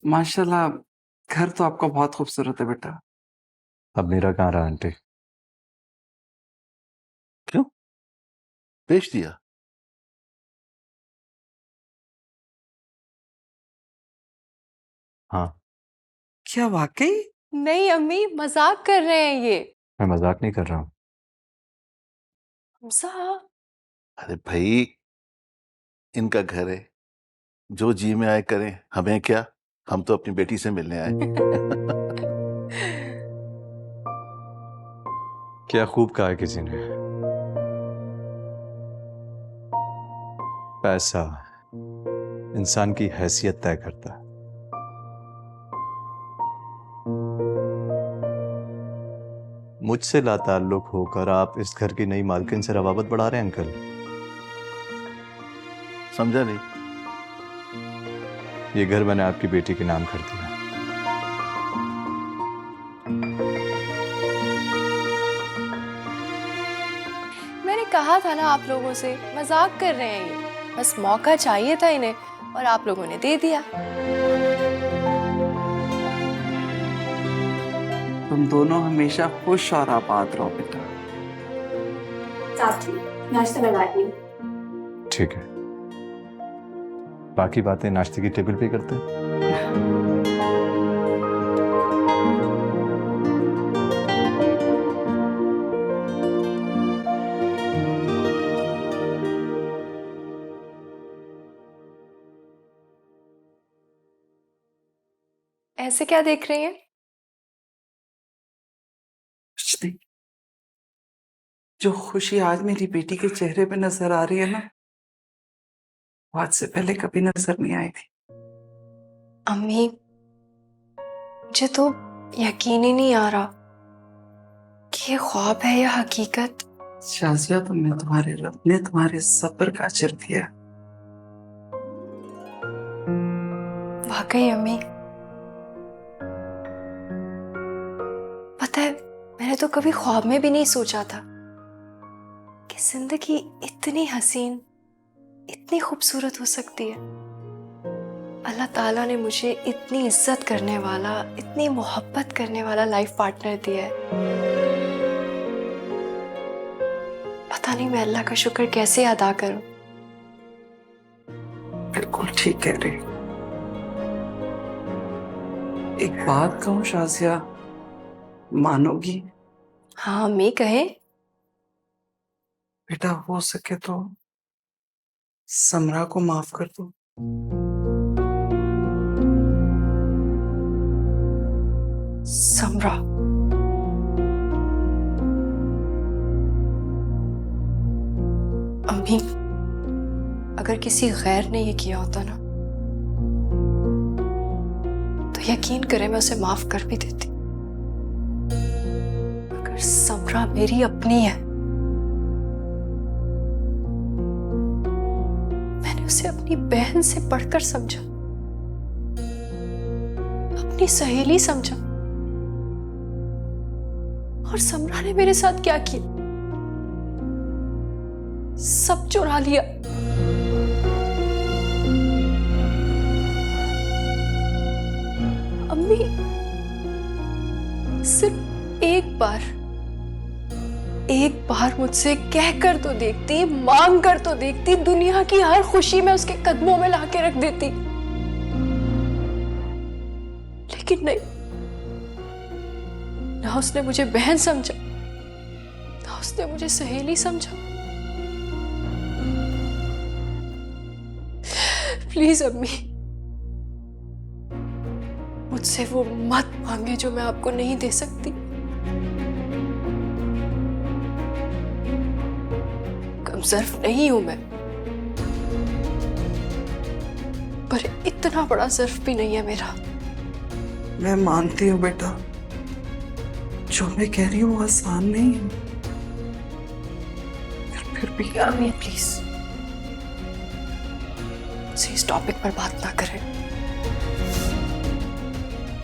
माशाल्लाह, घर तो आपका बहुत खूबसूरत है बेटा। अब मेरा कहाँ रहा आंटी? क्यों बेच दिया? हाँ, क्या वाकई? नहीं अम्मी, मजाक कर रहे हैं ये। मैं मजाक नहीं कर रहा हूँ। हमजा, अरे भाई, इनका घर है, जो जी में आए करें, हमें क्या? हम तो अपनी बेटी से मिलने आए। क्या खूब कहा है किसी ने। पैसा इंसान की हैसियत तय करता है। मुझसे लाताल्लुक होकर आप इस घर की नई मालकिन से रवाबत बढ़ा रहे हैं अंकल। समझा नहीं? ये घर मैंने आपकी बेटी के नाम कर दिया। मैंने कहा था ना आप लोगों से, मजाक कर रहे हैं ये। बस मौका चाहिए था इन्हें और आप लोगों ने दे दिया। तुम दोनों हमेशा खुश और आबाद रहो बेटा। चाची, नाश्ता लगा दी। ठीक है, बाकी बातें नाश्ते की टेबल पे करते हैं। ऐसे क्या देख रही हैं? कुछ नहीं। जो खुशी आज मेरी बेटी के चेहरे पे नजर आ रही है ना, वो आज से पहले कभी नजर नहीं आई थी। अम्मी, मुझे तो यकीन ही नहीं आ रहा कि ये ख्वाब है या हकीकत। शाजिया, तुम्हें तुम्हारे रब ने तुम्हारे सब्र का अजर दिया। वाकई अम्मी, पता है मैंने तो कभी ख्वाब में भी नहीं सोचा था कि जिंदगी इतनी हसीन, इतनी खूबसूरत हो सकती है। अल्लाह ताला ने मुझे इतनी इज्जत करने वाला, इतनी मोहब्बत करने वाला लाइफ पार्टनर दिया है। पता नहीं मैं अल्लाह का शुक्र कैसे अदा करूं। बिल्कुल ठीक कह रही। एक बात कहूं शाजिया, मानोगी? हाँ अम्मी, कहे। बेटा, हो सके तो समरा को माफ कर दो। समरा? अम्मी, अगर किसी गैर ने ये किया होता ना, तो यकीन करें मैं उसे माफ कर भी देती। मगर समरा मेरी अपनी है। मैंने उसे अपनी बहन से बढ़कर समझा, अपनी सहेली समझा। और समरा ने मेरे साथ क्या किया? सब चुरा लिया। अम्मी, सिर्फ एक बार मुझसे कहकर तो देखती, मांग कर तो देखती, दुनिया की हर खुशी में उसके कदमों में लाके रख देती। लेकिन नहीं, ना उसने मुझे बहन समझा, ना उसने मुझे सहेली समझा। प्लीज अम्मी, मुझसे वो मत मांगे जो मैं आपको नहीं दे सकती। कमजोर नहीं हूं मैं, पर इतना बड़ा ज़र्फ भी नहीं है मेरा। मैं मानती हूँ बेटा, जो मैं कह रही हूँ वो आसान नहीं है। फिर भी अम्मी प्लीज, मुझसे इस टॉपिक पर बात ना करें।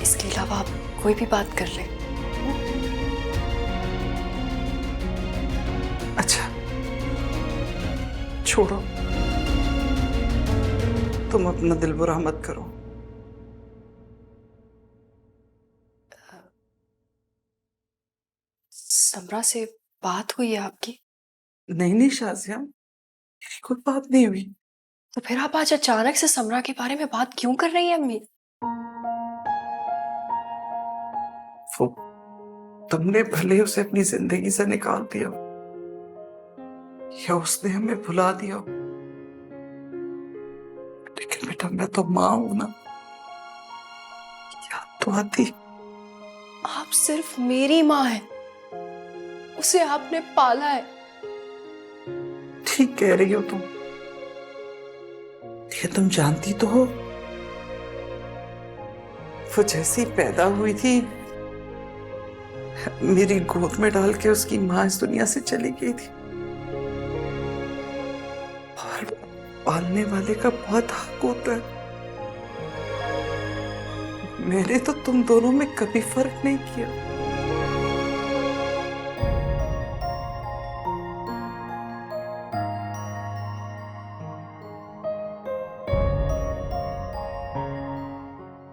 इसके अलावा आप कोई भी बात कर लें। अच्छा, छोड़ो, तुम अपना दिल बुरा मत करो। समरा से बात हुई है आपकी? नहीं शाजिया, मेरी कोई बात नहीं हुई। तो फिर आप आज अचानक से समरा के बारे में बात क्यों कर रही है अम्मी? वो तुमने भले उसे अपनी जिंदगी से निकाल दिया या उसने हमें भुला दिया, लेकिन बेटा मैं तो माँ हूं ना, याद तो आती। आप सिर्फ मेरी माँ हैं, उसे आपने पाला है। ठीक कह रही हो तुम, ये तुम जानती तो हो, वो जैसी पैदा हुई थी मेरी गोद में डाल के उसकी माँ इस दुनिया से चली गई थी। और पालने वाले का बहुत हक होता है। मैंने तो तुम दोनों में कभी फर्क नहीं किया।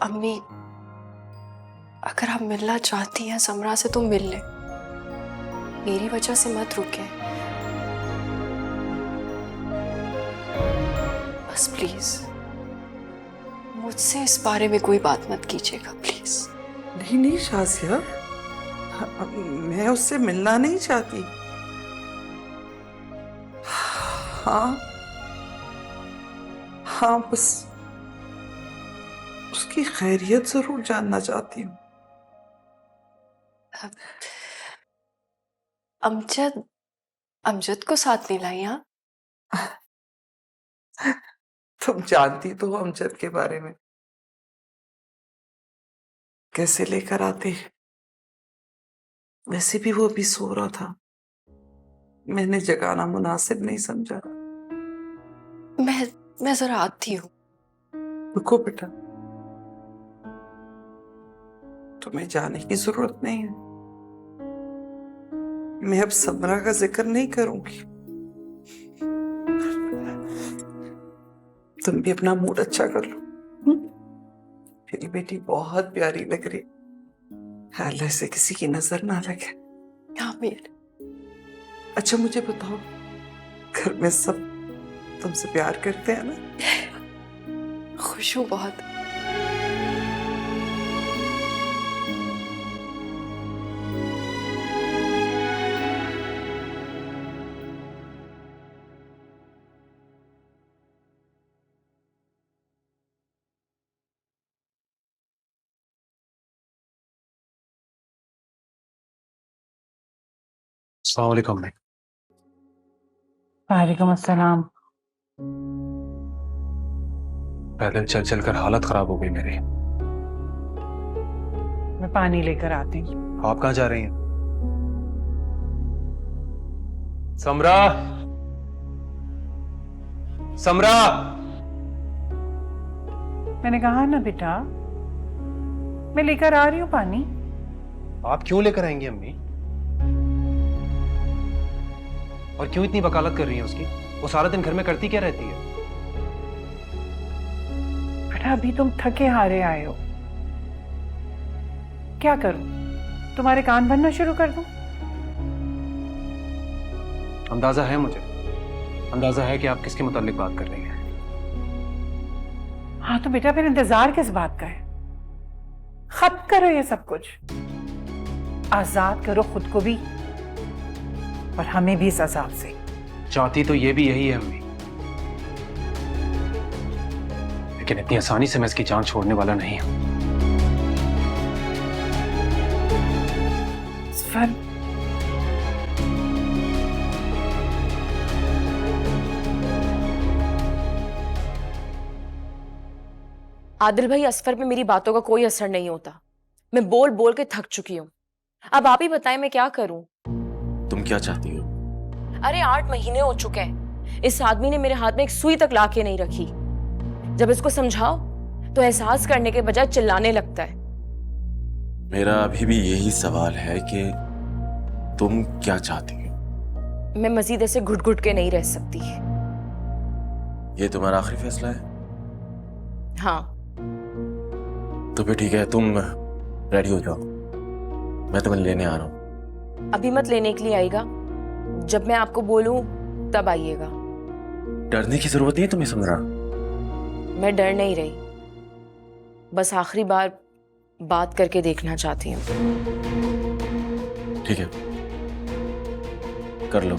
अम्मी, अगर आप मिलना चाहती हैं समरा से तो मिल लें, मेरी वजह से मत रुके। बस प्लीज मुझसे इस बारे में कोई बात मत कीजिएगा, प्लीज। नहीं शाजिया, मैं उससे मिलना नहीं चाहती। हाँ हाँ, बस उसकी खैरियत जरूर जानना चाहती हूँ। अमजद अमजद को साथ नहीं लाई? हाँ, तुम जानती तो हो अमजद के बारे में, कैसे लेकर आते। वैसे भी वो अभी सो रहा था, मैंने जगाना मुनासिब नहीं समझा। मैं जरा आती हूँ। रुको बेटा, तुम्हें जाने की जरूरत नहीं है। मैं अब समरा का जिक्र नहीं करूंगी। तुम भी अपना मूड अच्छा कर लो। मेरी बेटी बहुत प्यारी लग रही, अल्लाह से किसी की नजर ना लगे। आमीन। अच्छा मुझे बताओ, घर में सब तुमसे प्यार करते हैं ना? खुश हूँ बहुत। अस्सलाम वालेकुम। वालेकुम अस्सलाम। पैदल चल चल कर हालत खराब हो गई मेरी। मैं पानी लेकर आती हूँ। आप कहाँ जा रही हैं? समरा, समरा। मैंने कहा ना बेटा, मैं लेकर आ रही हूँ पानी। आप क्यों लेकर आएंगी अम्मी? और क्यों इतनी वकालत कर रही हैं उसकी? वो सारा दिन घर में करती क्या रहती है? बेटा अभी तुम थके हारे आए हो, क्या करूं? तुम्हारे कान भरना शुरू कर दूं? अंदाजा है मुझे, अंदाजा है कि आप किसके मुताल्लिक बात कर रही हैं। हाँ तो बेटा फिर इंतजार किस बात का है? खत्म करो ये सब कुछ, आजाद करो खुद को भी और हमें भी इस अजाब से। चाहती तो ये भी यही है अम्मी, लेकिन इतनी आसानी से मैं इसकी जान छोड़ने वाला नहीं हूं। असफर, आदिल भाई, असफर पे मेरी बातों का कोई असर नहीं होता। मैं बोल बोल के थक चुकी हूँ। अब आप ही बताएं मैं क्या करूं? तुम क्या चाहती हो? अरे 8 महीने हो चुके हैं, इस आदमी ने मेरे हाथ में एक सुई तक ला के नहीं रखी। जब इसको समझाओ तो एहसास करने के बजाय चिल्लाने लगता है। मेरा अभी भी यही सवाल है कि तुम क्या चाहती हो? मैं मजीद ऐसे घुट घुट के नहीं रह सकती। ये तुम्हारा आखिरी फैसला है? हाँ। तो फिर ठीक है, तुम रेडी हो जाओ, मैं तुम्हें लेने आ रहा हूँ। अभी मत लेने के लिए आइएगा, जब मैं आपको बोलूं तब आइएगा। डरने की जरूरत नहीं है तुम्हें समरा। मैं डर नहीं रही, बस आखिरी बार बात करके देखना चाहती हूँ। ठीक है, कर लो।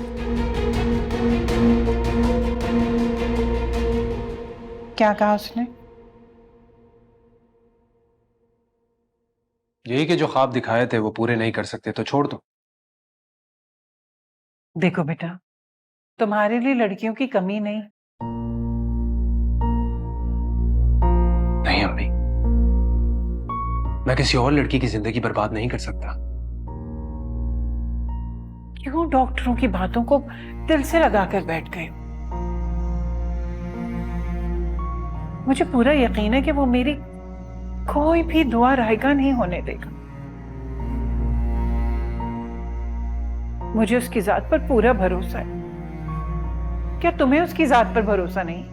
क्या कहा उसने? यही कि जो ख्वाब दिखाए थे वो पूरे नहीं कर सकते तो छोड़ दो। देखो बेटा, तुम्हारे लिए लड़कियों की कमी नहीं। नहीं अम्मी, मैं किसी और लड़की की जिंदगी बर्बाद नहीं कर सकता। क्यों डॉक्टरों की बातों को दिल से लगाकर बैठ गए? मुझे पूरा यकीन है कि वो मेरी कोई भी दुआ रायगा नहीं होने देगा। मुझे उसकी जात पर पूरा भरोसा है। क्या तुम्हें उसकी जात पर भरोसा नहीं?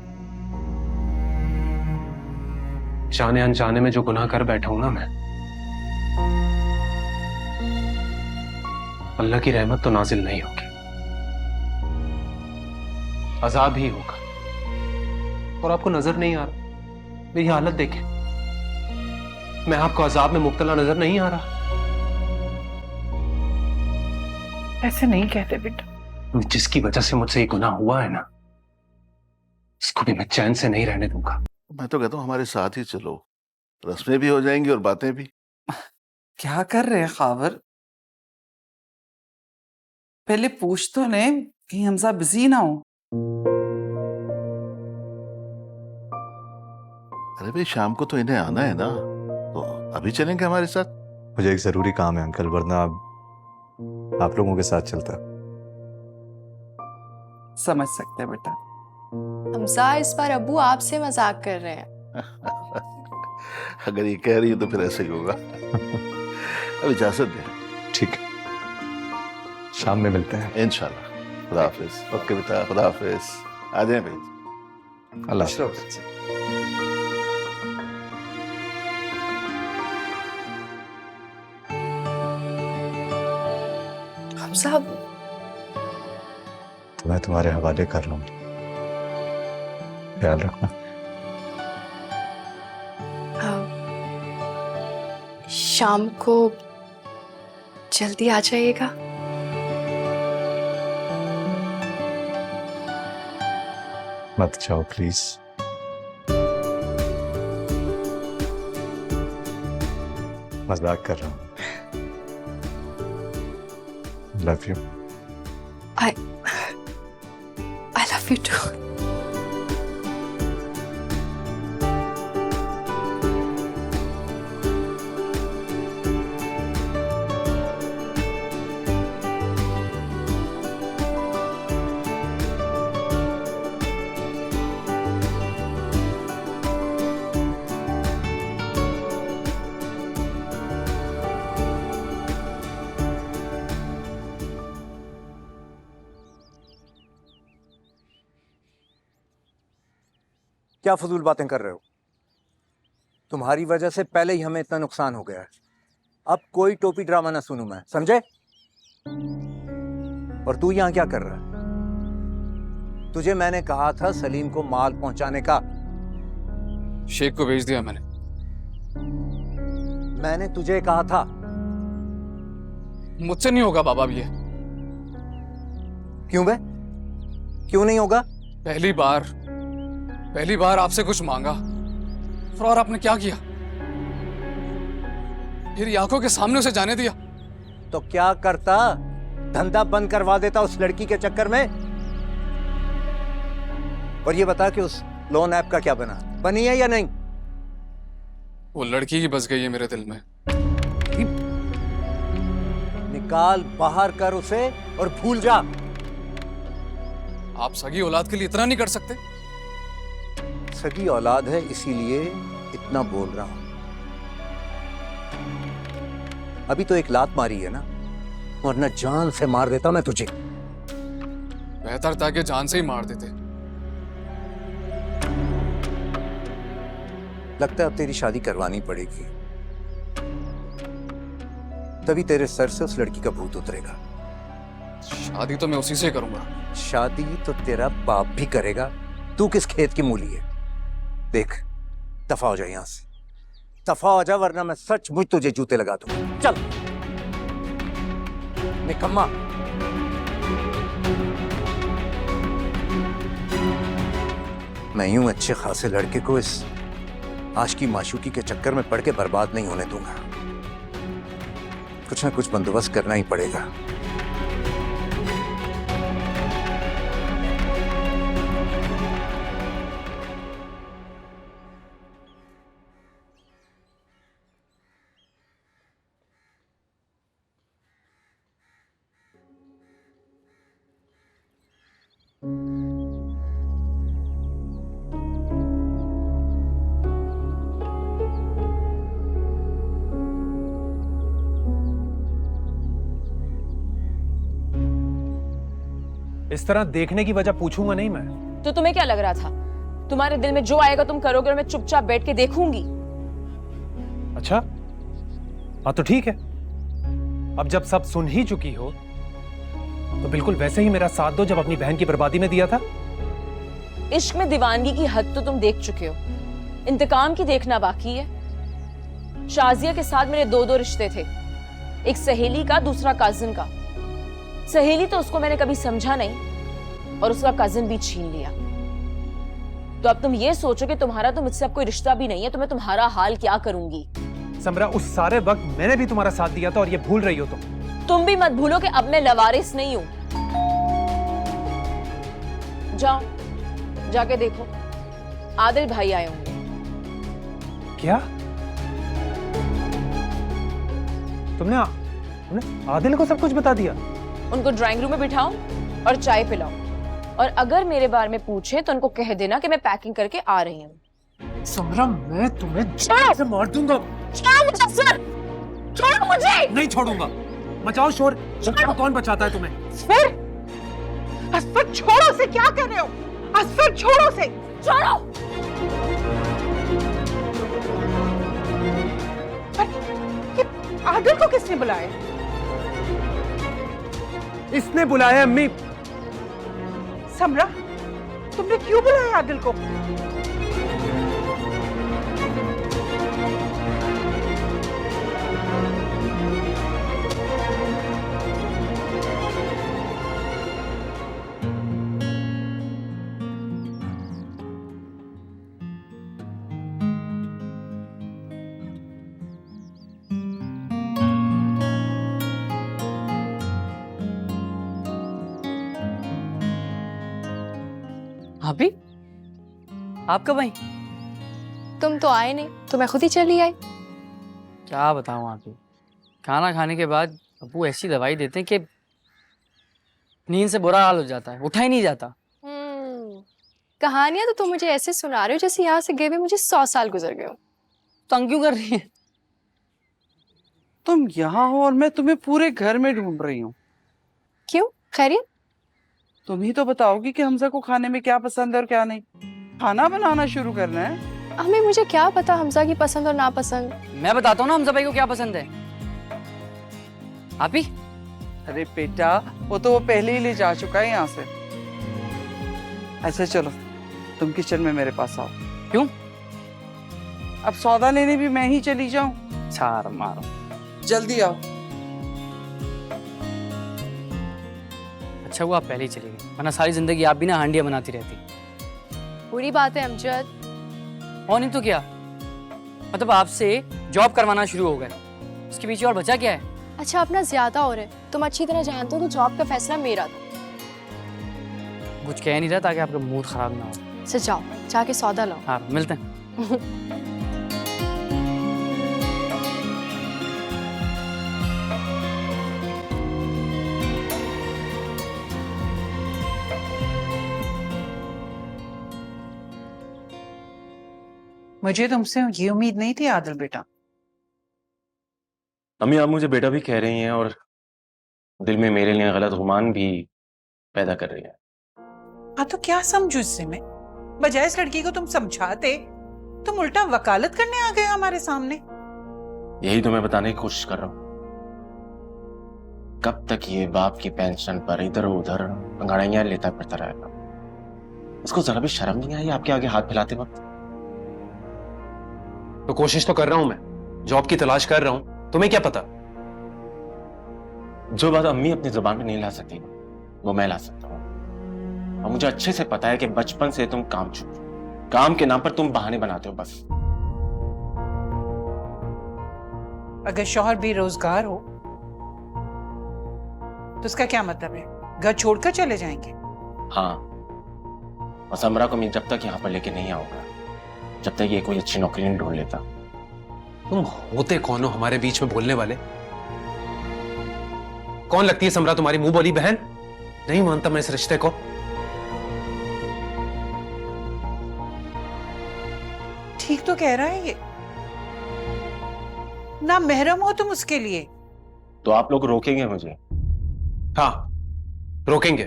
जाने अनजाने में जो गुनाह कर बैठा हूं ना मैं, अल्लाह की रहमत तो नाजिल नहीं होगी, अजाब ही होगा। और आपको नजर नहीं आ रहा? मेरी हालत देखें, मैं आपको अजाब में मुब्तला नजर नहीं आ रहा। ऐसे नहीं कहते बेटा। जिसकी वजह से मुझसे ये गुनाह हुआ है ना, उसको भी मैं चैन से नहीं रहने दूंगा। मैं तो कहता हूँ हमारे साथ ही चलो, रस्में भी हो जाएंगी और बातें भी। क्या कर रहे हैं खावर? पहले पूछ तो ले कहीं हमजा बिजी ना हो। अरे भाई शाम को तो इन्हें आना है ना, तो अभी चलेंगे हमारे साथ। मुझे एक ज़रूरी काम है अंकल, वरना आप लोगों के साथ चलता। समझ सकते हैं बेटा। हमजा, इस बार अब्बू आपसे मजाक कर रहे हैं। अगर ये कह रही है तो फिर ऐसा ही होगा। अब इजाजत दे। ठीक है, शाम में मिलते हैं इंशाल्लाह। खुदा हाफिज। ओके बेटा, खुदा हाफिज। आ जाए भाई। अल्लाह चलो बच्चे। हमजा, तो मैं तुम्हारे हवाले कर लूंगी, ख्याल रखना। शाम को जल्दी आ जाइएगा। मत जाओ प्लीज। मजाक कर रहा हूँ। Love you. I love you too. क्या फजूल बातें कर रहे हो? तुम्हारी वजह से पहले ही हमें इतना नुकसान हो गया है। अब कोई टोपी ड्रामा ना सुनूं मैं, समझे? और तू यहां क्या कर रहा है? तुझे मैंने कहा था सलीम को माल पहुंचाने का। शेख को भेज दिया मैंने। मैंने तुझे कहा था। मुझसे नहीं होगा बाबा अब ये। क्यों बे? क्यों नहीं होगा? पहली बार आपसे कुछ मांगा और आपने क्या किया? मेरी आंखों के सामने उसे जाने दिया। तो क्या करता? धंधा बंद करवा देता उस लड़की के चक्कर में। और ये बता कि उस लोन ऐप का क्या बना? बनी है या नहीं? वो लड़की ही बस गई है मेरे दिल में। निकाल बाहर कर उसे और भूल जा। आप सगी औलाद के लिए इतना नहीं कर सकते? सगी औलाद है इसीलिए इतना बोल रहा हूं। अभी तो एक लात मारी है ना, वरना जान से मार देता मैं तुझे। बेहतर था कि जान से ही मार देते। लगता है अब तेरी शादी करवानी पड़ेगी। तभी तेरे सर से उस लड़की का भूत उतरेगा। शादी तो मैं उसी से करूंगा। शादी तो तेरा बाप भी करेगा, तू किस खेत की मूली है? देख, दफा हो जा यहां से, दफा हो जा, वरना मैं सचमुच तुझे जूते लगा दूंगा। चल निकम्मा। मैं यूं अच्छे खासे लड़के को इस आशिकी माशूकी के चक्कर में पड़ के बर्बाद नहीं होने दूंगा। कुछ ना कुछ बंदोबस्त करना ही पड़ेगा। इस तरह देखने की वजह पूछूंगा नहीं मैं। तो तुम्हें क्या लग रहा था तुम्हारे दिल में जो आएगा तुम करोगे और मैं चुपचाप बैठ के देखूंगी? अच्छा, हाँ तो ठीक है। अब जब सब सुन ही चुकी हो तो बिल्कुल वैसे ही मेरा साथ दो जब अपनी बहन की बर्बादी में दिया था। इश्क में दीवानगी की हद तो तुम देख चुके हो, इंतकाम की देखना बाकी है। शाजिया के साथ मेरे दो रिश्ते थे, एक सहेली का, दूसरा काजिन का। सहेली तो उसको मैंने कभी समझा नहीं और उसका कजिन भी छीन लिया। तो अब तुम ये सोचो कि तुम्हारा तो मुझसे अब कोई रिश्ता भी नहीं है, तो मैं तुम्हारा हाल क्या करूंगी? समरा, उस सारे वक्त मैंने भी तुम्हारा साथ दिया था और ये भूल रही हो तुम भी मत भूलो कि अब मैं लवारिस नहीं हूं। जाओ, जाके देखो, आदिल भाई आए होंगे। क्या? तुमने आदिल को सब कुछ बता दिया? उनको ड्राइंग रूम में बिठाओ और चाय पिलाओ, और अगर मेरे बारे में पूछे तो उनको कह देना कि मैं पैकिंग करके आ रही हूँ। समरा, मैं तुम्हें से मार दूंगा। छोड़ो मुझे। नहीं छोड़ूंगा। मचाओ शोर, कौन बचाता है तुम्हें? असफर, छोड़ो से, क्या कर रहे हो? असफर, छोड़ो से, छोड़ो। आदिल को किसने बुलाया? इसने बुलाया अम्मी। समरा, तुमने क्यों बुलाया आदिल को? भाभी, आप कब आई? तुम तो आए नहीं, तो मैं खुद ही चली आई। क्या बताऊं आपको, खाना खाने के बाद अब्बू ऐसी दवाई देते हैं कि नींद से बुरा हाल हो जाता है, उठा ही नहीं जाता। कहानियां तो तुम मुझे ऐसे सुना रहे हो जैसे यहाँ से गए हुए मुझे 100 साल गुजर गए हो। तंग क्यों कर रही है? तुम यहाँ हो और मैं तुम्हें पूरे घर में ढूंढ रही हूँ। क्यों, खैरियत? तुम ही तो बताओगी कि हमजा को खाने में क्या पसंद है और क्या नहीं। खाना बनाना शुरू करना है। हमें मुझे क्या पता हमजा की पसंद और नापसंद। मैं बताता हूँ ना हमजा भाई को क्या पसंद है। आप ही? अरे बेटा, वो तो वो पहले ही ले जा चुका है यहाँ से। ऐसे चलो, तुम किचन में मेरे पास आओ। क्यों? अब सौदा लेने भी मैं ही चली जाऊं? छार मारो। जल्दी आओ। अच्छा हुआ आप पहले ही चली गई, वरना सारी जिंदगी आप भी ना हांडियां बनाती रहती। बुरी बात है अमजद। और नहीं तो क्या, मतलब आपसे जॉब करवाना शुरू हो गए, उसके पीछे और बचा क्या है? अच्छा, अपना ज्यादा हो रहा है। तुम अच्छी तरह जानते हो कि जॉब का फैसला मेरा था। कुछ कह नहीं रहा ताकि आपका मूड खराब ना हो। से जाओ, जाके सौदा लाओ। हाँ, मिलते हैं। मुझे तुमसे ये उम्मीद नहीं थी आदिल बेटा। अम्मी, आप मुझे बेटा भी कह रही हैं और दिल में मेरे लिए गलत गुमान भी पैदा कर रही हैं। हाँ तो क्या समझू इससे मैं? बजाय इस लड़की को तुम समझाते, तुम उल्टा वकालत करने आ गए हमारे सामने। यही तो मैं बताने की कोशिश कर रहा हूँ। कब तक ये बाप की पेंशन पर इधर उधर अंगड़ाइयां लेता फिरता रहेगा? इसको जरा भी शर्म नहीं आई आपके आगे हाथ फैलाते वक्त? तो कोशिश तो कर रहा हूं मैं, जॉब की तलाश कर रहा हूं, तुम्हें क्या पता? जो बात अम्मी अपनी जुबान पे नहीं ला सकती वो मैं ला सकता हूँ। और मुझे अच्छे से पता है कि बचपन से तुम काम चुप हो, काम के नाम पर तुम बहाने बनाते हो बस। अगर शौहर बेरोजगार हो तो उसका क्या मतलब है? घर छोड़कर चले जाएंगे? हाँ, और समरा को मैं जब तक यहाँ पर लेके नहीं आऊंगा, जब तक ये कोई अच्छी नौकरी नहीं ढूंढ लेता। तुम होते कौन हो हमारे बीच में बोलने वाले? कौन लगती है समरा तुम्हारी मुंह बोली बहन? नहीं मानता मैं इस रिश्ते को। ठीक तो कह रहा है ये, ना महरम हो तुम उसके लिए। तो आप लोग रोकेंगे मुझे? हाँ, रोकेंगे।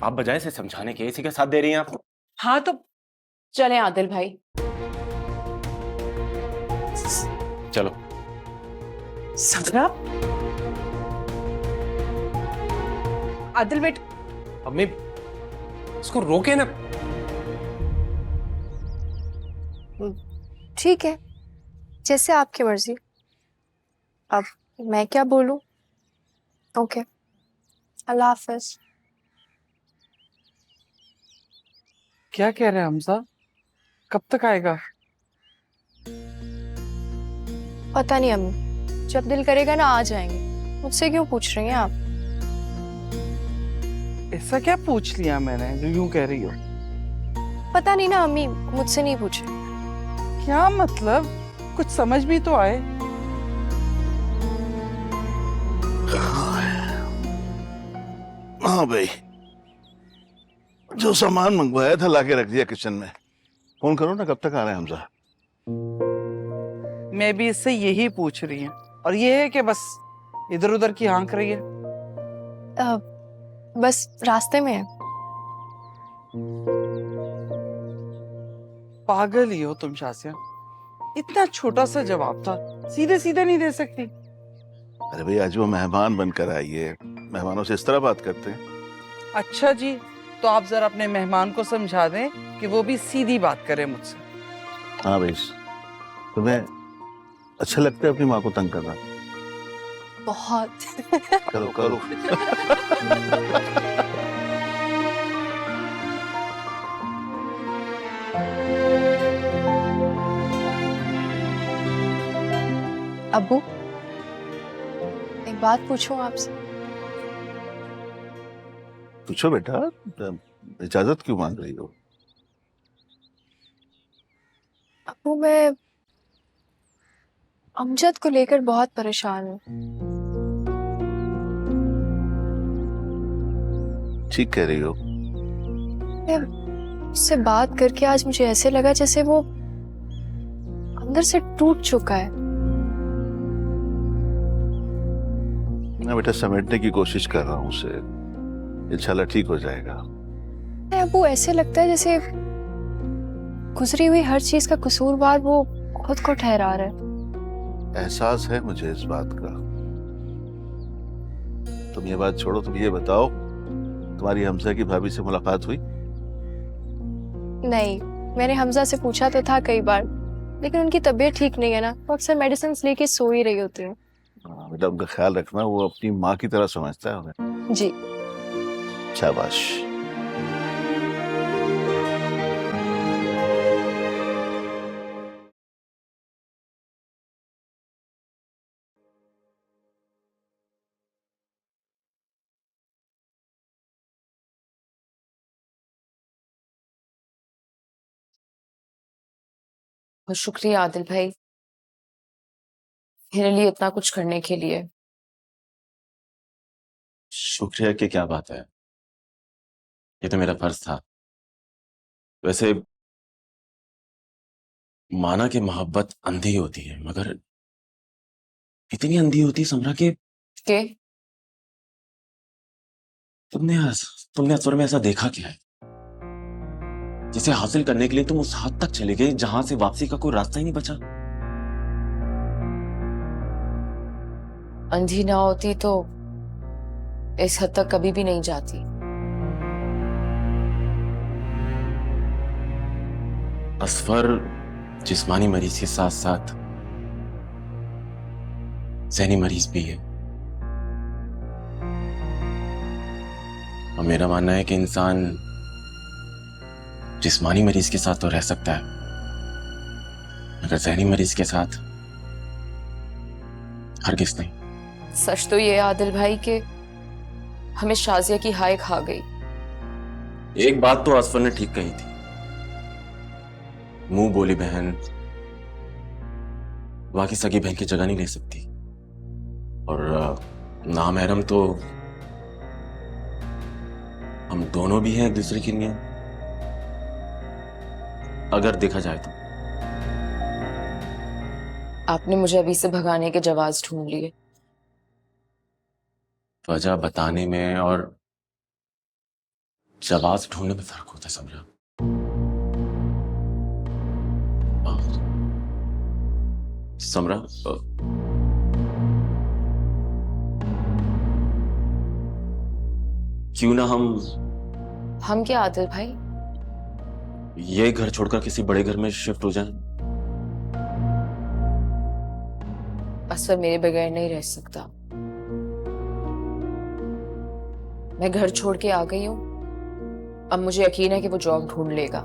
आप बजाय से समझाने के इसी का साथ दे रही हैं आप। हाँ तो चलें आदिल भाई। चलो। समरा, आदिल बेट, अम्मी इसको रोके ना। ठीक है, जैसे आपकी मर्जी। अब मैं क्या बोलूं? ओके, अल्लाह हाफिज। क्या कह रहे हैं हमजा? कब तक आएगा? पता नहीं अम्मी, जब दिल करेगा ना आ जाएंगे। मुझसे क्यों पूछ रही हैं आप? ऐसा क्या पूछ लिया मैंने जो यूं कह रही हो? पता नहीं ना अम्मी, मुझसे नहीं पूछे। क्या मतलब? कुछ समझ भी तो आए। हाँ भाई, जो सामान मंगवाया था लाके रख दिया किचन में। फोन करो ना, कब तक आ रहे हैं हमजा? मैं भी इससे यही पूछ रही हूँ, और ये है कि बस इधर उधर की हाँक रही है। बस रास्ते में है। पागल ही हो तुम शासिया, इतना छोटा सा जवाब था, सीधे सीधे नहीं दे सकती? अरे भाई, आज वो मेहमान बनकर आई है, मेहमानों से इस तरह बात करते हैं। अच्छा जी, तो आप जरा अपने मेहमान को समझा दें कि वो भी सीधी बात करे मुझसे। हाँ भाई, तुम्हें अच्छा लगता है अपनी माँ को तंग करना? बहुत। करो करो। अब्बू, एक बात पूछूं आपसे? पूछो बेटा, इजाजत क्यों मांग रही हो? अब्बू, मैं अमजद को लेकर बहुत परेशान हूँ। ठीक कह रही हो। उससे बात करके आज मुझे ऐसे लगा जैसे वो अंदर से टूट चुका है। मैं बेटा समेटने की कोशिश कर रहा हूँ उसे, इंशाल्लाह ठीक हो जाएगा। अब्बू, ऐसे लगता है जैसे गुजरी हुई हर चीज का कसूरवार वो खुद को ठहरा रहा है। एहसास है मुझे इस बात का। तुम ये बात छोड़ो, तुम ये बताओ, तुम्हारी हमजा की भाभी से मुलाकात हुई? नहीं, मैंने हमजा से पूछा तो था कई बार, लेकिन उनकी तबीयत ठीक नहीं है ना, वो अक्सर मेडिसिन लेके सो ही रही होती है। बेटा उनका ख्याल रखना, वो अपनी माँ की तरह समझता है उन्हें। जी। शाबाश। बहुत शुक्रिया आदिल भाई, मेरे लिए इतना कुछ करने के लिए। शुक्रिया की क्या बात है, ये तो मेरा फर्ज था। वैसे माना कि मोहब्बत अंधी होती है, मगर इतनी अंधी होती है समरा के तुमने असर में ऐसा देखा क्या है जिसे हासिल करने के लिए तुम उस हद तक चले गए जहां से वापसी का कोई रास्ता ही नहीं बचा? अंधी ना होती तो इस हद तक कभी भी नहीं जाती। असफर जिस्मानी मरीज के साथ साथ ज़हनी मरीज भी है, और मेरा मानना है कि इंसान जिस्मानी मरीज के साथ तो रह सकता है, मगर ज़हनी मरीज के साथ हरगिज़ नहीं। सच तो ये है आदिल भाई कि हमें शाजिया की हाय खा गई। एक बात तो असफर ने ठीक कही थी, मुंह बोली बहन बाकी सगी बहन की जगह नहीं ले सकती, और नामहरम तो हम दोनों भी हैं एक दूसरे के लिए, अगर देखा जाए तो। आपने मुझे अभी से भगाने के जवाब ढूंढ लिए। वजह बताने में और जवाब ढूंढने में फर्क होता है समझा। समरा, क्यों ना हम क्या आदिल भाई? ये घर छोड़कर किसी बड़े घर में शिफ्ट हो जाएं? असफर मेरे बगैर नहीं रह सकता। मैं घर छोड़ के आ गई हूं, अब मुझे यकीन है कि वो जॉब ढूंढ लेगा।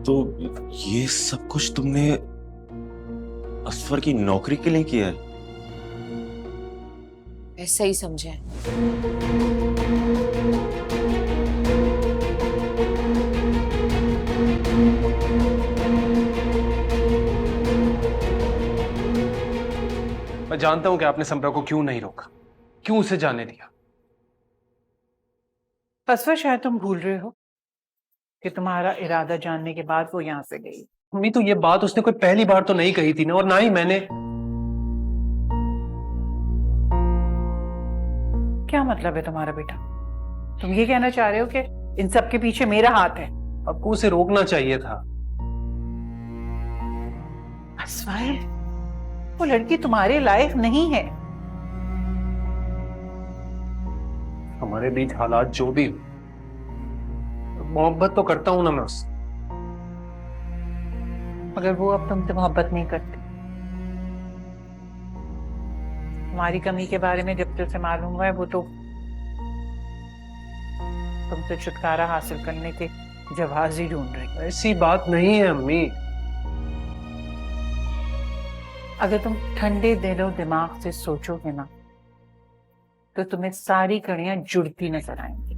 तो ये सब कुछ तुमने असफर की नौकरी के लिए किया है? ऐसा ही समझे। मैं जानता हूं कि आपने समरा को क्यों नहीं रोका, क्यों उसे जाने दिया। असफर, शायद तुम भूल रहे हो कि तुम्हारा इरादा जानने के बाद वो यहाँ से गई। मम्मी, तो ये बात उसने कोई पहली बार तो नहीं कही थी ना, और ना ही मैंने। क्या मतलब है तुम्हारा बेटा? तुम ये कहना चाह रहे हो कि इन सब के पीछे मेरा हाथ है? आपको उसे रोकना चाहिए था। असफर, वो लड़की तुम्हारे लायक नहीं है। हमारे बीच हालात जो भी हो, मोहब्बत तो करता हूं ना मैं उससे। मगर वो अब तुमसे मोहब्बत नहीं करती। तुम्हारी कमी के बारे में जब से उसे मालूम हुआ है, वो तो तुमसे छुटकारा हासिल करने के जवाब ही ढूंढ रही है। ऐसी बात नहीं है अम्मी। अगर तुम ठंडे दिलो दिमाग से सोचोगे ना, तो तुम्हें सारी कड़ियां जुड़ती नजर आएंगी।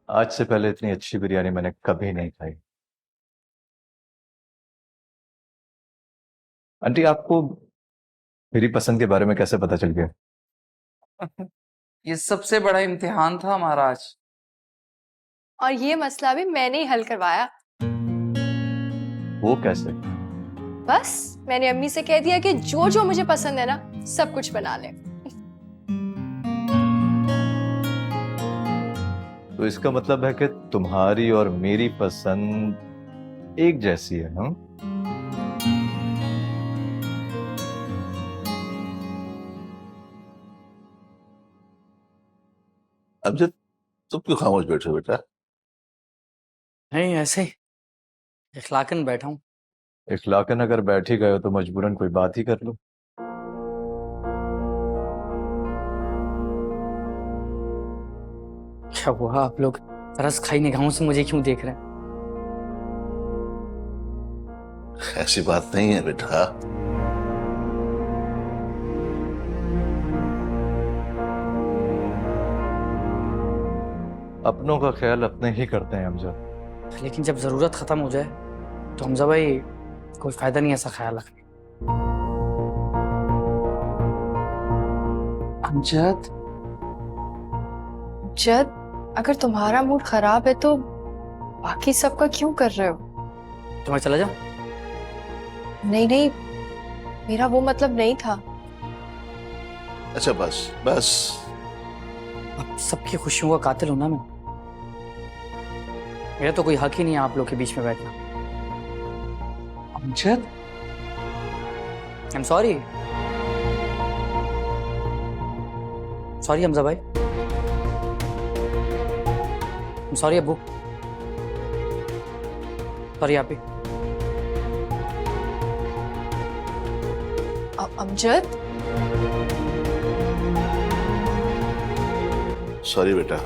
आज से पहले इतनी अच्छी बिरयानी मैंने कभी नहीं खाई। आंटी, आपको मेरी पसंद के बारे में कैसे पता चल गया? ये सबसे बड़ा इम्तिहान था हमारा आज। और ये मसला भी मैंने ही हल करवाया। वो कैसे? बस मैंने अम्मी से कह दिया कि जो जो मुझे पसंद है ना, सब कुछ बना ले। तो इसका मतलब है कि तुम्हारी और मेरी पसंद एक जैसी है, हाँ? अब जब तुम क्यों खामोश बैठे हो बेटा? नहीं, ऐसे ही इखलाकन बैठा हूँ। इखलाकन अगर बैठ ही गए हो तो मजबूरन कोई बात ही कर लो। क्या हुआ, आप लोग तरस खाई निगाहों से मुझे क्यों देख रहे हैं? ऐसी बात नहीं है बेटा। अपनों का ख्याल अपने ही करते हैं अमजद। लेकिन जब जरूरत खत्म हो जाए तो हमजा भाई, कोई फायदा नहीं ऐसा ख्याल रखने। अमजद, जद, अगर तुम्हारा मूड खराब है तो बाकी सबका क्यों कर रहे हो? तो मैं चला जाऊं? नहीं नहीं, मेरा वो मतलब नहीं था। अच्छा बस बस, अब सबकी खुशियों का कातिल हूं ना मैं। मेरा तो कोई हक ही नहीं है आप लोग के बीच में बैठना। Amjad, I am sorry. Sorry Hamza भाई। सॉरी अब्बू। सॉरी आप भी। अमजद, सॉरी बेटा।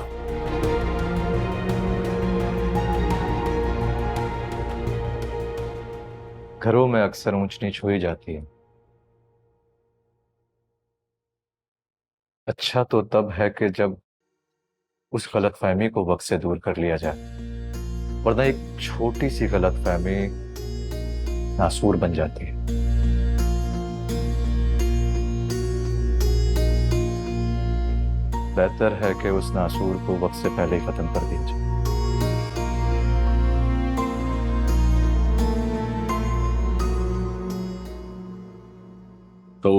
घरों में अक्सर ऊंच नीच हो ही जाती है। अच्छा तो तब है कि जब उस गलतफहमी को वक्त से दूर कर लिया जाए, वरना एक छोटी सी गलतफहमी नासूर बन जाती है। बेहतर है कि उस नासूर को वक्त से पहले ही खत्म कर दिया जाए। तो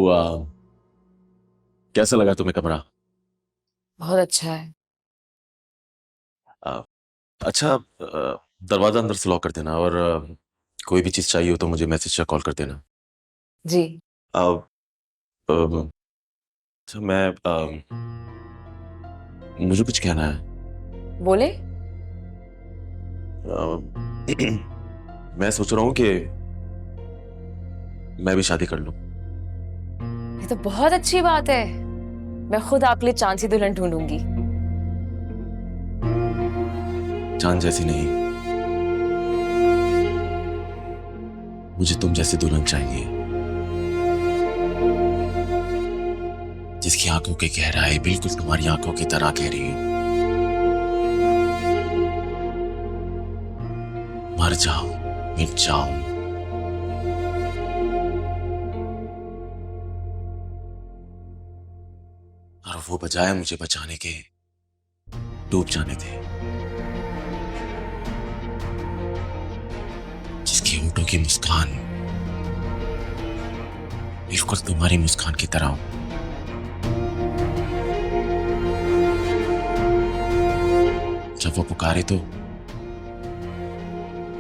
कैसा लगा तुम्हें कमरा? बहुत अच्छा है। अच्छा, दरवाजा अंदर से लॉक कर देना, और कोई भी चीज चाहिए हो तो मुझे मैसेज या कॉल कर देना। जी। अच्छा, मुझे कुछ कहना है। बोले। मैं सोच रहा हूँ कि मैं भी शादी कर लूं। ये तो बहुत अच्छी बात है। मैं खुद आपके लिए चांद सी दुल्हन ढूंढूंगी। चांद जैसी नहीं, मुझे तुम जैसी दुल्हन चाहिए, जिसकी आंखों की गहराई बिल्कुल तुम्हारी आंखों की तरह गहरी है। मर जाओ, मिट जाओ, और वो बजाय मुझे बचाने के डूब जाने थे। जिसकी होठों की मुस्कान बिल्कुल तुम्हारी मुस्कान की तरह हो। जब वो पुकारे तो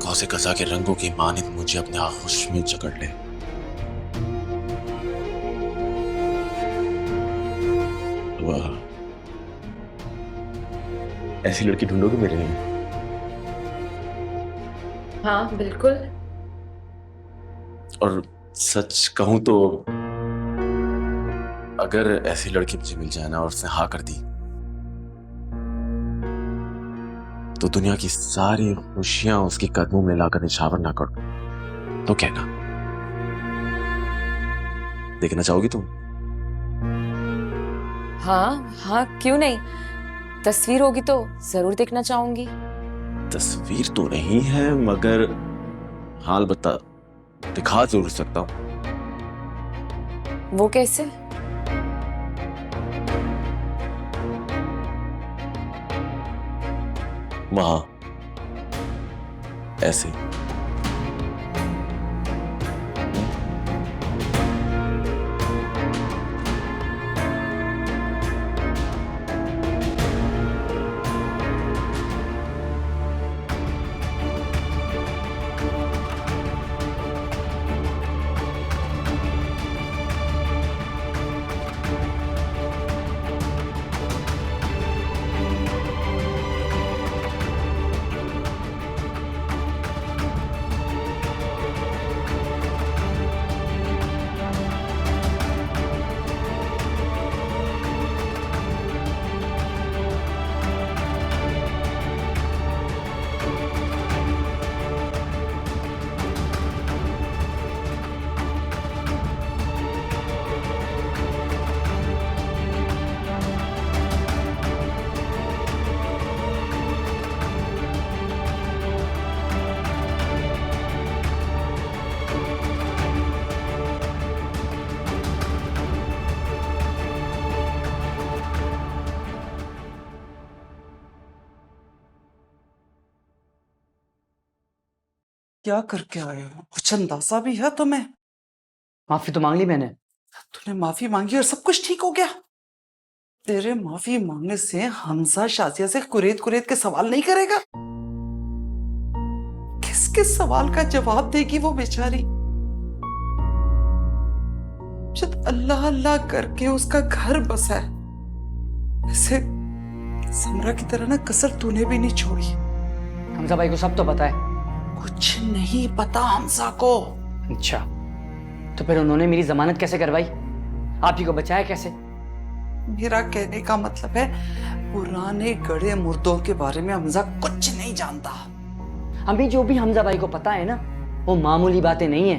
कौसे कसा के रंगों की मानित मुझे अपने आगोश में जकड़ ले। वाह, ऐसी लड़की ढूंढोगे मेरे लिए? हाँ बिल्कुल। और सच कहूं तो अगर ऐसी लड़की मुझे मिल जाए ना और उसने हाँ कर दी, तो दुनिया की सारी खुशियां उसके कदमों में लाकर निछावर ना कर दूं तो कहना। देखना चाहोगी तुम? हाँ हाँ, क्यों नहीं। तस्वीर होगी तो जरूर देखना चाहूंगी। तस्वीर तो नहीं है, मगर हाल बता दिखा जरूर सकता हूं। वो कैसे? वहां ऐसे। क्या करके आए हो? कुछ अंदाजा भी है तुम्हें? माफी तो मांग ली मैंने। तूने माफी मांगी और सब कुछ ठीक हो गया? तेरे माफी मांगने से हमजा शाजिया से कुरेद कुरेद के सवाल नहीं करेगा? किस किस सवाल का जवाब देगी वो बेचारी? जब अल्लाह अल्लाह करके उसका घर बसा है, ऐसे समरा की तरह ना कसर तूने भी नहीं छोड़ी। हमजा भाई को सब तो पता है। कुछ नहीं पता हमजा को। अच्छा, तो फिर उन्होंने मेरी जमानत कैसे करवाई? आप ही को बचाया कैसे? मेरा कहने का मतलब है, पुराने गड़े मुर्दों के बारे में हमजा कुछ नहीं जानता। अभी जो भी हमजा भाई को पता है ना, वो मामूली बातें नहीं है।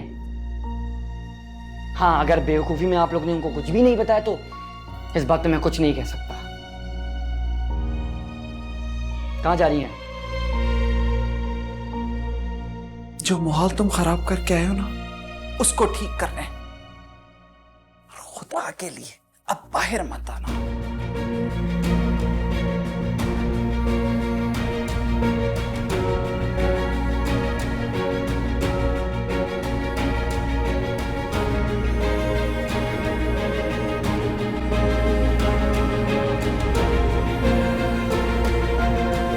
हाँ, अगर बेवकूफी में आप लोग ने उनको कुछ भी नहीं बताया तो इस बात पे मैं कुछ नहीं कह सकता। कहाँ जा रही हैं? जो माहौल तुम खराब करके आए हो ना, उसको ठीक करने। खुदा के लिए अब बाहर मत आना।